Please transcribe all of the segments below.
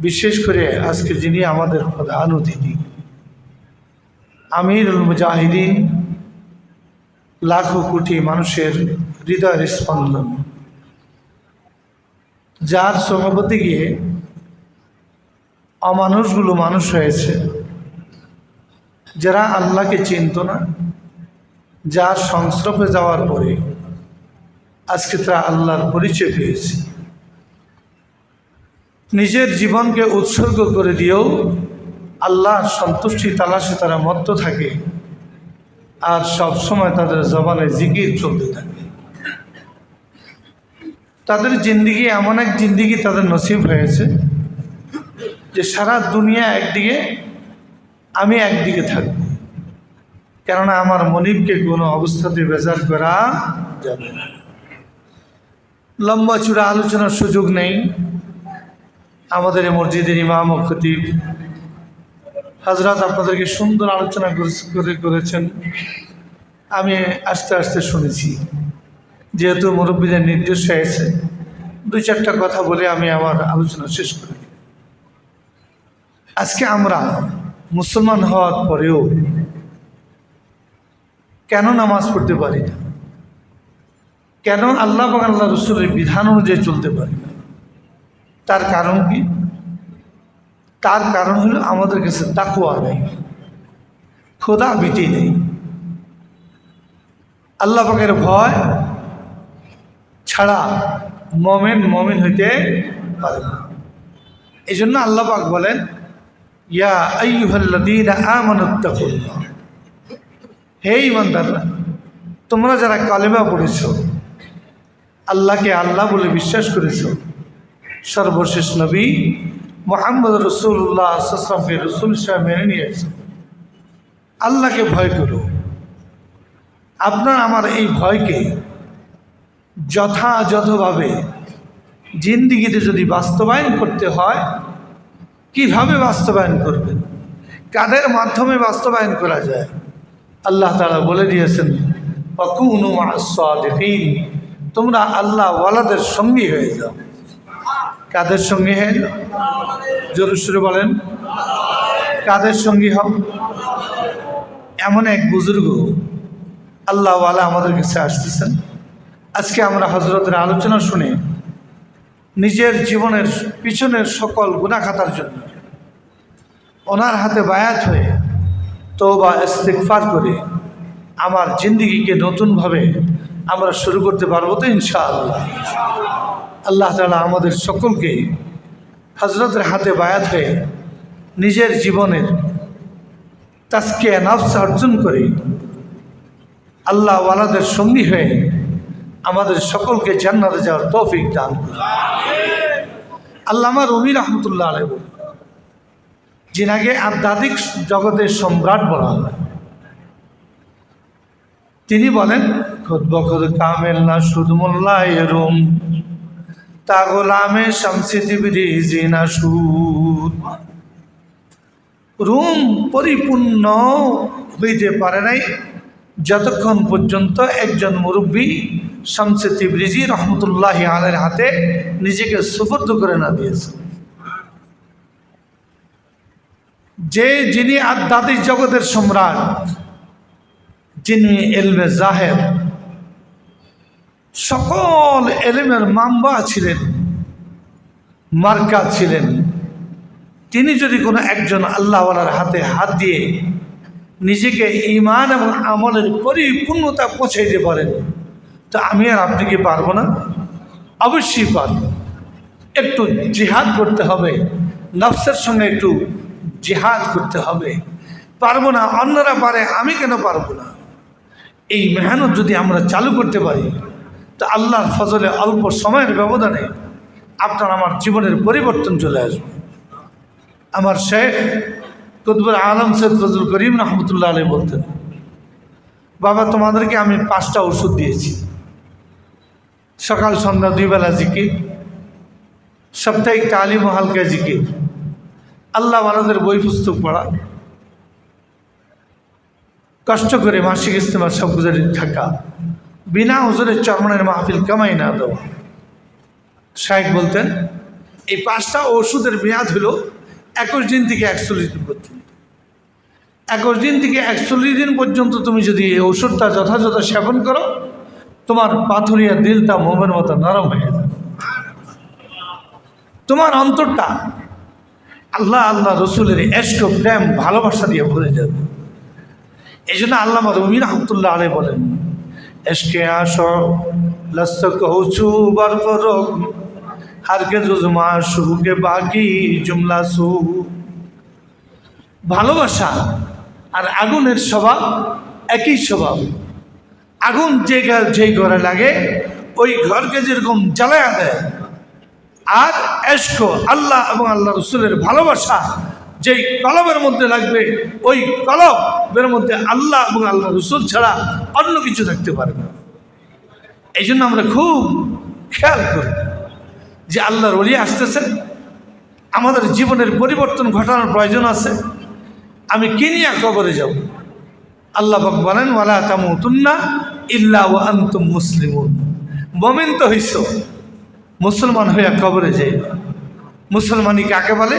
বিশেষ করে আজকে যিনি আমাদের প্রধান অতিথি, আমিরুল মুজাহিদিন, লাখো কোটি মানুষের হৃদয়ের স্পন্দন, যার সভাপতি গিয়ে অমানুষগুলো মানুষ হয়েছে, যারা আল্লাহকে চিনত না, যার সংস্রবে যাওয়ার পরে আজকে তারা আল্লাহর পরিচয় পেয়েছে। নিজের জীবনকে উৎসর্গ করে দিয়েও আল্লাহর সন্তুষ্টি তালাশে তারা মত্ত থাকে, আর সব সময় তাদের জবানে জিকির চলতে থাকে। তাদের জিন্দিগি এমন এক জিন্দিগি তাদের নসিব হয়েছে যে সারা দুনিয়া একদিকে, আমি একদিকে থাকব, কেননা আমার মনিবকে কোনো অবস্থাতে বেজার করা যাবে না। লম্বা চূড়া আলোচনার সুযোগ নেই। আমাদের মসজিদের ইমাম ও খতিব হযরত আপনাদেরকে সুন্দর আলোচনা করেছেন। আমি আস্তে আস্তে শুনেছি, যেহেতু মুরব্বীদের নির্দেশ হয়েছে, দুই চারটা কথা বলে আমি আমার আলোচনা শেষ করে দিই। আজকে আমরা মুসলমান হওয়ার পরেও কেন নামাজ পড়তে পারি না, কেন আল্লাহ এবং আল্লাহ রসুলের বিধান অনুযায়ী চলতে পারি না, তার কারণ কি? তার কারণ হলো আমাদের কাছে তাকওয়া নেই, খোদা ভীতি নেই, আল্লাহ পাকের ভয় ছাড়া মমিন হইতে পারে না। এই জন্য আল্লাহ পাক বলেন, ইয়া আইয়ুহাল্লাযীনা আমানুত্তাকুল্লাহ, হে ঈমানদাররা, তোমরা যারা কালেমা পড়েছ, আল্লাহকে আল্লাহ বলে বিশ্বাস করেছ, সর্বশেষ নবী মুহাম্মদ রাসূলুল্লাহ সাল্লাল্লাহু আলাইহি ওয়াসাল্লামকে রাসূল হিসেবে মেনে নিয়েছ, আল্লাহকে ভয় করো। আপনার আমার এই ভয়কে যথাযথভাবে জিন্দিগিতে যদি বাস্তবায়ন করতে হয়, কিভাবে বাস্তবায়ন করবেন, কাদের মাধ্যমে বাস্তবায়ন করা যায়? আল্লাহ তাআলা বলে দিয়েছেন, ফাকুনু মা'আস সাদিকিন, তোমরা আল্লাহ ওয়ালাদের সঙ্গী হয়ে যাও। কাদের সঙ্গী হয়ে? জোরে সুরে বলেন, কাদের সঙ্গী হও? এমন এক বুজুর্গ আল্লাহ ওয়ালা আমাদের কাছে আসতেছেন। আজকে আমরা হযরতের আলোচনা শুনে নিজের জীবনের পিছনের সকল গুনাহ খাতার জন্য ওনার হাতে বায়াত হয়ে তওবা ইস্তিগফার করে আমার জিন্দিগিকে নতুনভাবে আমরা শুরু করতে পারবো তো ইনশাআল্লাহ। আল্লাহ তাআলা আমাদের সকলকে হযরতের হাতে বায়াত হয়ে নিজের জীবনের তাজকিয়া নফস অর্জন করে আল্লাহ ওয়ালাদের সঙ্গী হয়ে আমাদের সকলকে জান্নাতে যাওয়ার তৌফিক দান করুন। আল্লামা রুমি রহমতুল্লাহ আলাইহি বলেন, যিনাকে আধ্যাত্মিক জগতের সম্রাট বলা হয়, তিনি বলেন, খুদ বখুদ কামেল না সুদ মোল্লায় রুম, তা গোলামে শামসি তিবরিজি না সুদ। রুম পরিপূর্ণ হইতে পারে নাই যতক্ষণ পর্যন্ত একজন মুরব্বী শামসে তিবরিজি রহমতুল্লাহি আলাইহির হাতে নিজেকে সুপর্দ করে না দিয়েছে। যিনি আধ্যাত্মিক জগতের সম্রাট, যিনি ইলমে জাহের, সকল ইলমের মাম্বা ছিলেন, মার্কা ছিলেন, তিনি যদি কোনো একজন আল্লাহওয়ালার হাতে হাত দিয়ে নিজেকে ঈমান এবং আমলের পরিপূর্ণতা পৌঁছে দিতে পারেন, তো আমি আর আপনি কি পারবো না? অবশ্যই পারব। একটু জিহাদ করতে হবে, নফসের সঙ্গে একটু জিহাদ করতে হবে। পারবো না, অন্যরা পারে, আমি কেন পারবো না? এই মেহনত যদি আমরা চালু করতে পারি, তো আল্লাহর ফজলে অল্প সময়ের ব্যবধানে আপনার আমার জীবনের পরিবর্তন চলে আসবে। আমার শেখ কুতুবুল আলম সৈয়দ ফজলুল করিম রহমতুল্লাহ আলাইহি বলতেন, বাবা, তোমাদেরকে আমি 5টা ওষুধ দিয়েছি, সকাল সন্ধ্যা 2 বেলা জিকির, সাপ্তাহিক তালিম ও হালকা জিকির, আল্লাহ ওয়ালাদের বই পুস্তক পড়া, কষ্ট করে মাসিক ইজতেমা সব গুজারি থাকা, বিনা হুজুরের চরমনের মাহফিল কামাই না দেওয়া। শাইখ বলতেন, এই 5টা ওষুধের মেয়াদ হলো 21 দিন থেকে 41 দিন পর্যন্ত। 21 দিন থেকে 41 দিন পর্যন্ত তুমি যদি এই ওষুধটা যথাযথ সেবন করো, তোমার পাথরিয়া দিলটা মোমের মতো নরম হয়ে যাবে। তোমার অন্তরটা আল্লাহ আল্লাহ রসুলের এশক প্রেম ভালোবাসা দিয়ে ভরে যাবে। এই জন্য আল্লামা রুমি রহমতুল্লাহ আলাইহি বলেন, এশকে আশো লস্ত কৌচু বরফরক হারকে জুজমা শুহুকে বাকি জুমলা সু। ভালোবাসা আর আগুনের স্বভাব একই স্বভাব। আগুন যে ঘরে লাগে ওই ঘরকে যেরকম জ্বালায়া দেয়, আর এশক আল্লাহ এবং আল্লাহ রসুলের ভালোবাসা যেই কলবের মধ্যে লাগবে, ওই কলবের মধ্যে আল্লাহ এবং আল্লাহ রসুল ছাড়া অন্য কিছু থাকতে পারে না। এই জন্য আমরা খুব খেয়াল করি যে আল্লাহর ওলি আসতেছেন, আমাদের জীবনের পরিবর্তন ঘটানোর প্রয়োজন আছে। আমি কি নিয়ে কবরে যাব? আল্লাহ পাক বলেন, ওয়ালা তামুতুন্না ইল্লা ওয়া আনতুম মুসলিমুন। মুমিন তো হইছ, মুসলমান হইয়া কবরে যাইবা। মুসলমানি কাকে বলে?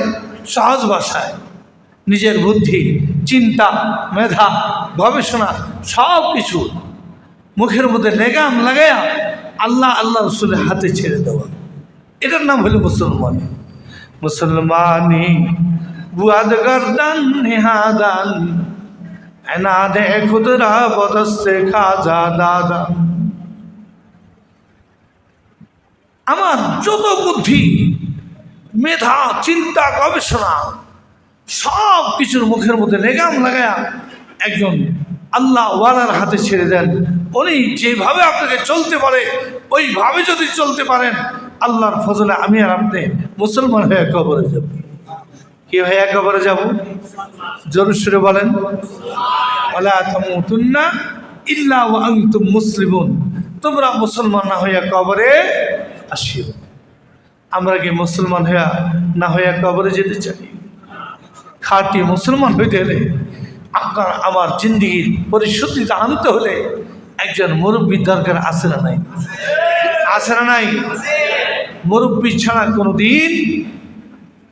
সহজ ভাষায় নিজের বুদ্ধি, চিন্তা, মেধা, গবেষণা সব কিছু মুখের মধ্যে লেগাম লাগাইয়া আল্লাহ আল্লাহ রসুলের হাতে ছেড়ে দেওয়া, এটার নাম হলো মুসলমান। মুসলমানি বুয়াদ গর্দান নিহাদান এনাদে খুদরা বদস্তে খাজা দাদা। আমার যত বুদ্ধি, মেধা, চিন্তা, গবেষণা সব কিছুর মুখের মধ্যে লেগাম লাগায়া একজন আল্লাহ ওয়ালার হাতে ছেড়ে দেন। উনি যেভাবে আপনাকে চলতে পারে ওইভাবে যদি চলতে পারেন, আল্লাহর ফজলে আমি আর আপনি মুসলমান হয়ে কবরে যাব। কি হয়ে কবরে যাব? জোরে সুরে বলেন, ওয়ালা তামুতুন্না ইল্লা ওয়া আনতুম মুসলিমুন। তোমরা মুসলমান না হইয়া কবরে আসিও। আমরা কি মুসলমান হইয়া না হইয়া কবরে যেতে চাই? খাঁটি মুসলমান হইতে হলে, আপনার আমার জিন্দিগির পরিশুদ্ধিতা আনতে হলে একজন মুরব্বীর দরকার আছে না নাই? আছে না নাই? মুরব্বী ছাড়া কোনো দিন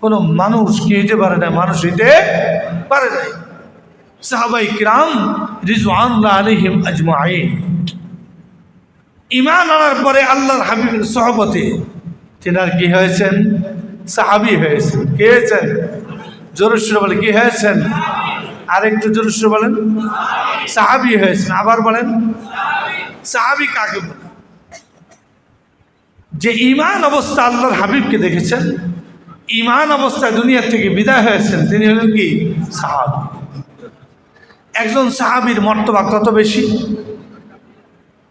কোনো মানুষ কি হইতে পারে না, মানুষ হইতে পারে নাই। সাহাবাই কিরাম রিজওয়ানুল্লাহ আলাইহিম আজমাইন ঈমান আনার পরে আল্লাহর হাবিবের সহবতে তিনার কি হয়েছেন? সাহাবী হয়েছেন। কে হয়েছেন? জোরে সুরে বলে, কি হয়েছেন? আরেকটু জোরে সুরে বলেন, সাহাবী হয়েছেন। আবার বলেন, সাহাবী কাকে বলে? যে ঈমান অবস্থা আল্লাহর হাবিবকে দেখেছেন, ঈমান অবস্থায় দুনিয়া থেকে বিদায় হয়েছেন, তিনি হলেন কি? সাহাবী। একজন সাহাবীর মর্তবা কত বেশি!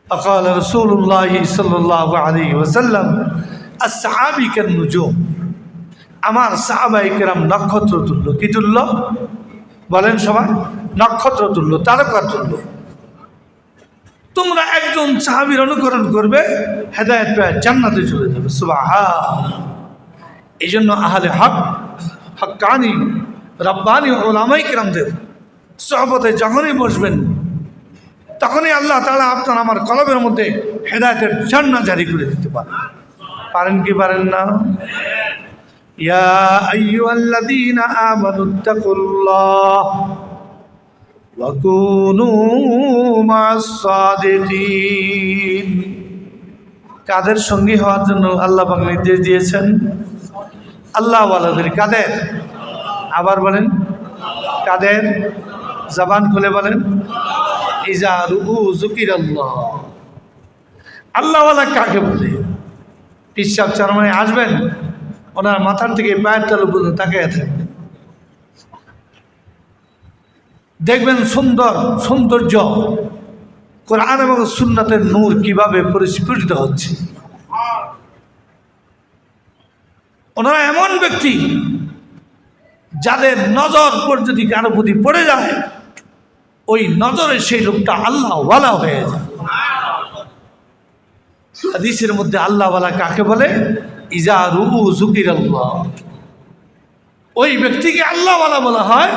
আকাল রাসূলুল্লাহ সাল্লাল্লাহু আলাইহি ওয়াসাল্লাম আসহাবী কান্নুজুম। আমার সাহাবায়ে কেরাম নক্ষত্র তুল্য। কি তুল্য বলেন সবাই? নক্ষত্র তুল্য, তারকা তুল্য। তোমরা একজন সাহাবীর অনুকরণ করবে, হেদায়েত পেয়ে জান্নাতে চলে যাবে। সুবহানাল্লাহ। এই জন্য আহলে হক, হক্কানি, রব্বানি উলামায়ে কেরামদের সোহবতে যখনই বসবেন, তখনই আল্লাহ তাআলা আপনার আমার কলবের মধ্যে হেদায়েতের জান্নাত জারি করে দিতে পারেন। পারেন কি পারেন না? ইয়া আইয়ুহাল্লাযীনা আমানুত্তাকুল্লাহ ওয়া কুনু মা'আস সাদিকিন। কাদের সঙ্গী হওয়ার জন্য আল্লাহ পাক নির্দেশ দিয়েছেন? আল্লাহ ওয়ালাদের। কাদের? আবার বলেন, কাদের? জবান খুলে বলেন, ইজা রুউ যুকিরাল্লাহ। আল্লাহ ওয়ালা কাকে বলে? পিসাব চারমানে আসবেন, ওনার মাথার থেকে পায়ের তালু পর্যন্ত তাকিয়ে থাকবেন, দেখবেন সুন্দর সৌন্দর্য কোরআন এবং সুন্নাতের নূর কিভাবে পরিস্ফুটিত হচ্ছে। ওনারা এমন ব্যক্তি যাদের নজর পর যদি কারো প্রতি পড়ে যায়, ওই নজরে সেই লোকটা আল্লাহ ওয়ালা হয়ে যায়। হাদিসের মধ্যে আল্লাহ ওয়ালা কাকে বলে? ইজা রুউ যুকিরাল্লাহ। ওই ব্যক্তিকে আল্লাহ ওয়ালা বলা হয়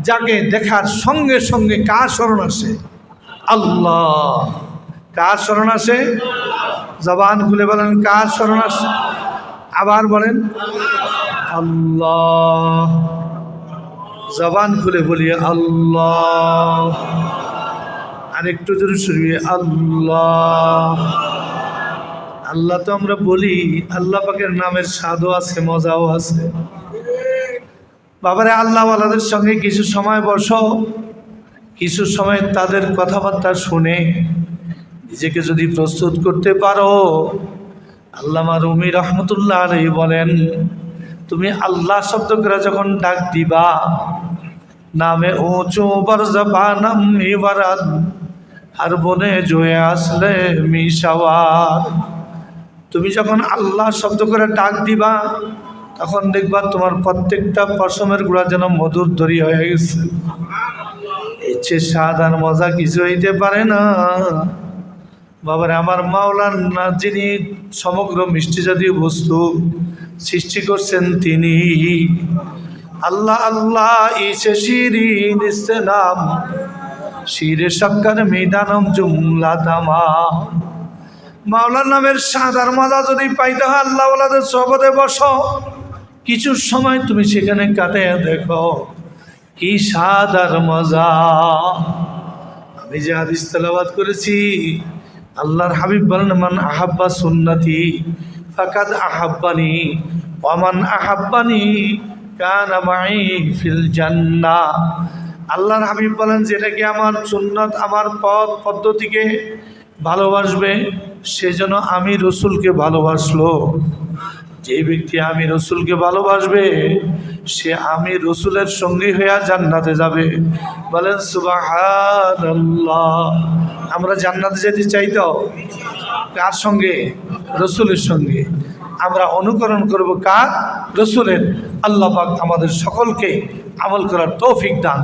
যাকে দেখার সঙ্গে সঙ্গে কার স্মরণ আসে? আল্লাহ। কার স্মরণ আসে? জবান খুলে বলেন, কার স্মরণ আসে? আবার বলেন আল্লাহ। জবান খুলে বলি আল্লাহ। আরেকটু জোরে শুনবি আল্লাহ। আল্লাহ তো আমরা বলি, আল্লাহ পাকের নামের স্বাদও আছে, মজাও আছে। বাবারে, আল্লাহওয়ালাদের সঙ্গে কিছু সময় বসো, কিছু সময় তাদের কথাবার্তা শুনে নিজেকে যদি প্রস্তুত করতে পারো, আল্লামা রুমি রহমতুল্লাহ আলাইহি বলেন, তুমি আল্লাহ শব্দ করে যখন ডাক দিবা, নামে উঁচু বরজবানম ইবারাত আর বনে জয়ে আসলে মিশাওয়ার। তুমি যখন আল্লাহ শব্দ করে ডাক দিবা, তখন দেখবা তোমার প্রত্যেকটা পশমের গুঁড়া যেন মধুর দরি হয়ে গেছে। এর চেয়ে স্বাদ আর মজা কিছু হইতে পারে না। বাবারে, আমার মাওলানা যিনি সমগ্র মিষ্টি জাতীয় বস্তু সৃষ্টি করছেন, তিনি আল্লাহ। আল্লাহ ইসে শিরিন ইসে নাম, শিরে শক্কর মিদানম জুমলা তামাম। মাওলার নামের স্বাদ আর মজা যদি পাইতে হয়, আল্লাহ ওয়ালাদের সোহবতে বসো, কিছু সময় তুমি সেখানে কাটিয়ে দেখো কি স্বাদ আর মজা। আমি যে হাদিস তেলাওয়াত করেছি, আল্লাহর হাবিব বলেন, মান আহাব্বা সুন্নতি ফাকাদ আহাব্বানি ওয়া মান আহাব্বানি কানা মাই ফিল জান্নাহ। আল্লাহর হাবিব বলেন, যেটাকে আমার সুন্নত, আমার পথ পদ্ধতিকে ভালোবাসবে, সেজন্য আমি রসুলকে ভালোবাসলো। যে ব্যক্তি আমি রসুলকে ভালোবাসবে, সে আমি রসুলের সঙ্গী হইয়া জান্নাতে যাবে। বলেন সুবহানাল্লাহ। আমরা জান্নাতে যেতে চাই তো কার সঙ্গে? রসুলের সঙ্গে। আমরা অনুকরণ করব কার? রসুলের। আল্লাহ পাক আমাদের সকলকে আমল করার তৌফিক দান।